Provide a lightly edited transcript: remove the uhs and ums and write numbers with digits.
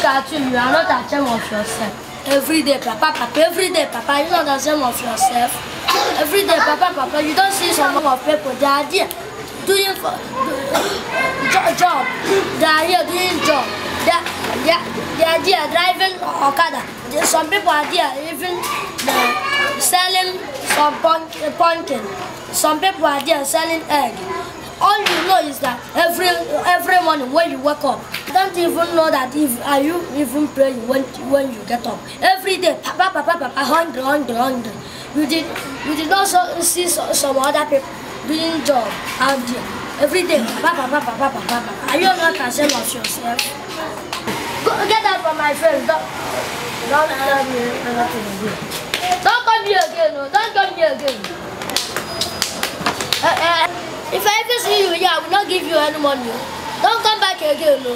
at you, you are not ashamed of yourself. Every day, Papa, every day, Papa, you are not ashamed of yourself. Every day, Papa, you don't see some of people, they are there doing job. They are here doing job. They are there driving Okada. Some people are there even selling some pumpkin. Some people are there selling egg. All you know is that every morning when you wake up, you don't even know that are you even praying when you get up. Every day, Papa, hungry. You did not see some other people doing job out there. Every day, Papa. Are you not ashamed of yourself? Get out from my face. Don't tell me anything again. Don't come here again. No. Don't come here again. If I ever see you here, I will not give you any money. Don't come back again. No.